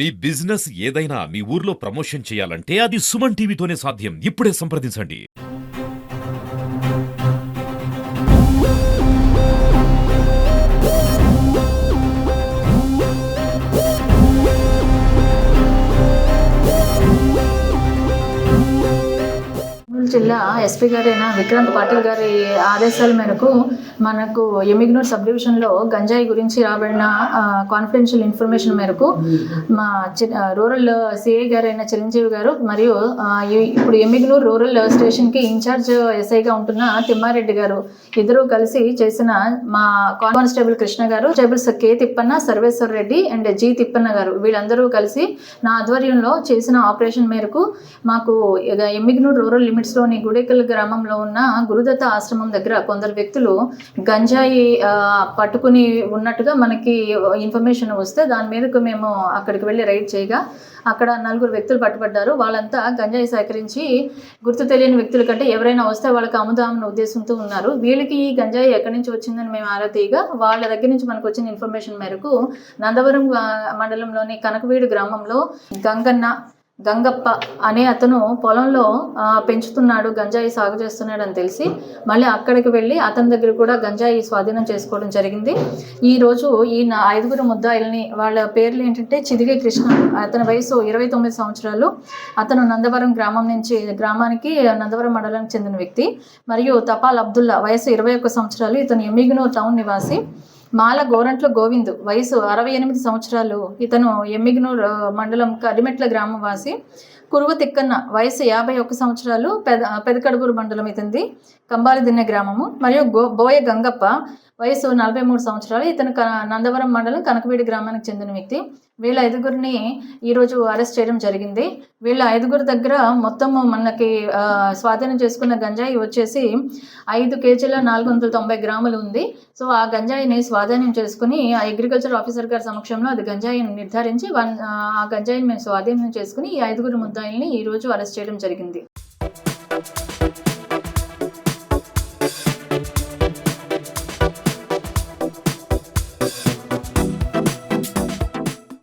మీ business ఏదైనా మీ ఊర్లో promotion చేయాలంటే అది సుమన్ టీవీతోనే సాధ్యం. ఇప్పుడే సంప్రదించండి. జిల్లా ఎస్పీ గారైన విక్రాంత్ పాటిల్ గారి ఆదేశాల మేరకు మనకు ఎమ్మిగనూరు సబ్ డివిజన్లో గంజాయి గురించి రాబడిన కాన్ఫిడెన్షియల్ ఇన్ఫర్మేషన్ మేరకు మా రూరల్ సిఐ గారైన చిరంజీవి గారు మరియు ఇప్పుడు ఎమ్మిగనూరు రూరల్ స్టేషన్కి ఇన్ఛార్జ్ ఎస్ఐగా ఉంటున్న తిమ్మారెడ్డి గారు ఇద్దరు కలిసి చేసిన మా కానిస్టేబుల్ కృష్ణ గారు, constables K Thippanna, Sarveshwar Reddy and G Thippanna గారు వీళ్ళందరూ కలిసి నా ఆధ్వర్యంలో చేసిన ఆపరేషన్ మేరకు మాకు ఎమ్మిగనూరు రూరల్ లిమిట్స్లోని గుడేకల్ గ్రామంలో ఉన్న గురుదత్త ఆశ్రమం దగ్గర కొందరు వ్యక్తులు గంజాయి పట్టుకుని ఉన్నట్టుగా మనకి ఇన్ఫర్మేషన్ వస్తే దాని మీదకు మేము అక్కడికి వెళ్ళి రైడ్ చేయగా అక్కడ 4 వ్యక్తులు పట్టుబడ్డారు. వాళ్ళంతా గంజాయి సేకరించి గుర్తు తెలియని వ్యక్తుల కంటే ఎవరైనా వస్తే వాళ్ళకి అమ్ముదామన్న ఉద్దేశంతో ఉన్నారు. వీళ్ళకి ఈ గంజాయి ఎక్కడి నుంచి వచ్చిందని మేము ఆరా తీయగా వాళ్ళ దగ్గర నుంచి మనకు వచ్చిన ఇన్ఫర్మేషన్ మేరకు నందవరం మండలంలోని కనకవీడు గ్రామంలో గంగప్ప అనే అతను పొలంలో పెంచుతున్నాడు, గంజాయి సాగు చేస్తున్నాడు అని తెలిసి మళ్ళీ అక్కడికి వెళ్ళి అతని దగ్గర కూడా గంజాయి స్వాధీనం చేసుకోవడం జరిగింది. ఈరోజు ఈ 5 ముద్దాయిల్ని, వాళ్ళ పేర్లు ఏంటంటే చిదిగే కృష్ణ, అతని వయసు 29 సంవత్సరాలు, అతను నందవరం గ్రామానికి నందవరం మండలానికి చెందిన వ్యక్తి. మరియు తపాల్ అబ్దుల్లా వయసు 21 సంవత్సరాలు, ఇతను ఎమ్మిగనూరు టౌన్ నివాసి. మాల గోరంట్ల గోవింద్ వయసు 68 సంవత్సరాలు, ఇతను ఎమ్మిగనూరు మండలం కడిమెట్ల గ్రామం వాసి. కురువ తిక్కన్న వయసు 51 సంవత్సరాలు, పెదకడుగురు మండలం ఇతనిది, కంబాలిదిన్నె గ్రామము. మరియు బోయ గంగప్ప వయసు 43 సంవత్సరాలు, ఇతను నందవరం మండలం కనకవీడి గ్రామానికి చెందిన వ్యక్తి. వీళ్ళ 5గురిని ఈరోజు అరెస్ట్ చేయడం జరిగింది. వీళ్ళ 5గురి దగ్గర మొత్తము మనకి స్వాధీనం చేసుకున్న గంజాయి వచ్చేసి 5 కేజీల 490 గ్రాములు ఉంది. సో ఆ గంజాయిని స్వాధీనం చేసుకుని ఆ అగ్రికల్చర్ ఆఫీసర్ గారి సమక్షంలో అది గంజాయిని నిర్ధారించి ఆ గంజాయిని మేము స్వాధీనం చేసుకుని ఈ 5 ముద్దాయిల్ని ఈరోజు అరెస్ట్ చేయడం జరిగింది.